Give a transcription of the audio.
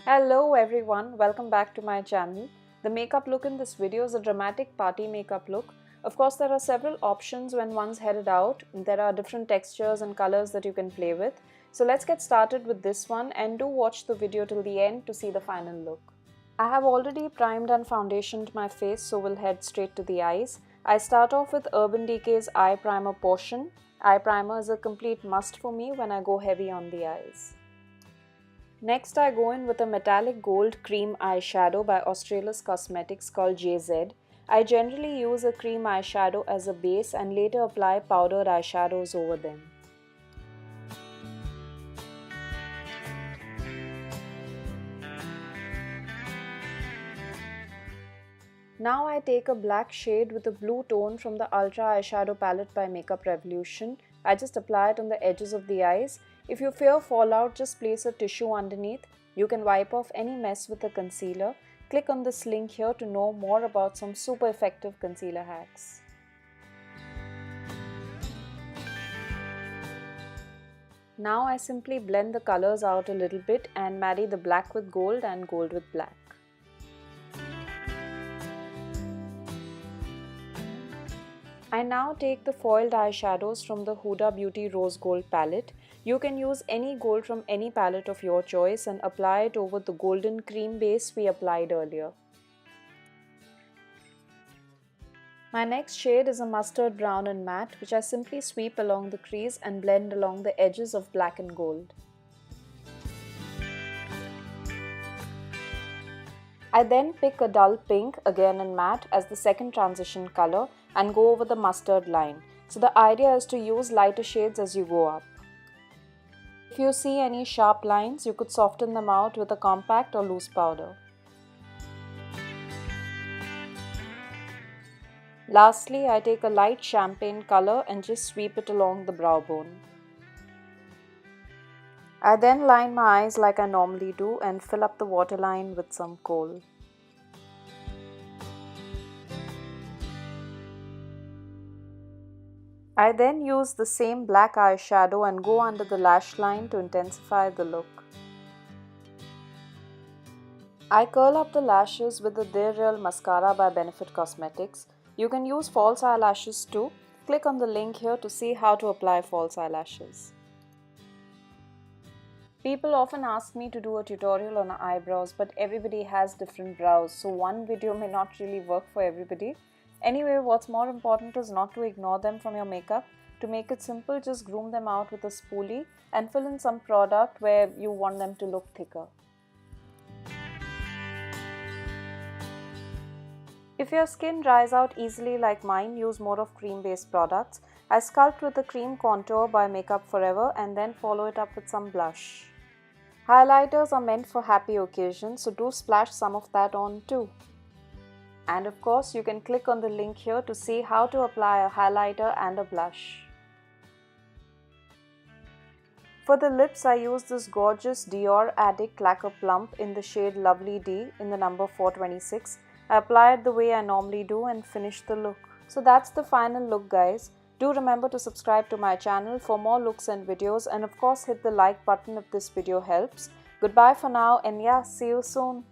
Hello everyone, welcome back to my channel. The makeup look in this video is a dramatic party makeup look. Of course, there are several options when one's headed out. There are different textures and colors that you can play with. So let's get started with this one and do watch the video till the end to see the final look. I have already primed and foundationed my face, so we'll head straight to the eyes. I start off with Urban Decay's eye primer portion. Eye primer is a complete must for me when I go heavy on the eyes. Next, I go in with a metallic gold cream eyeshadow by Australis Cosmetics called JZ. I generally use a cream eyeshadow as a base and later apply powdered eyeshadows over them. Now I take a black shade with a blue tone from the Ultra Eyeshadow Palette by Makeup Revolution. I just apply it on the edges of the eyes. If you fear fallout, just place a tissue underneath. You can wipe off any mess with a concealer. Click on this link here to know more about some super effective concealer hacks. Now I simply blend the colors out a little bit and marry the black with gold and gold with black. I now take the foiled eyeshadows from the Huda Beauty Rose Gold palette. You can use any gold from any palette of your choice and apply it over the golden cream base we applied earlier. My next shade is a mustard brown and matte, which I simply sweep along the crease and blend along the edges of black and gold. I then pick a dull pink, again in matte, as the second transition color and go over the mustard line. So the idea is to use lighter shades as you go up. If you see any sharp lines, you could soften them out with a compact or loose powder. Lastly, I take a light champagne color and just sweep it along the brow bone. I then line my eyes like I normally do and fill up the waterline with some Kohl. I then use the same black eyeshadow and go under the lash line to intensify the look. I curl up the lashes with the Dior mascara by Benefit Cosmetics. You can use false eyelashes too. Click on the link here to see how to apply false eyelashes. People often ask me to do a tutorial on eyebrows, but everybody has different brows, so one video may not really work for everybody. Anyway, what's more important is not to ignore them from your makeup. To make it simple, just groom them out with a spoolie and fill in some product where you want them to look thicker. If your skin dries out easily like mine, use more of cream-based products. I sculpt with a cream contour by Makeup Forever and then follow it up with some blush. Highlighters are meant for happy occasions, so do splash some of that on too. And of course, you can click on the link here to see how to apply a highlighter and a blush. For the lips, I use this gorgeous Dior Addict Lacquer Plump in the shade Lovely D in the number 426. I apply it the way I normally do and finish the look. So that's the final look, guys. Do remember to subscribe to my channel for more looks and videos, and of course hit the like button if this video helps. Goodbye for now, and yeah, see you soon.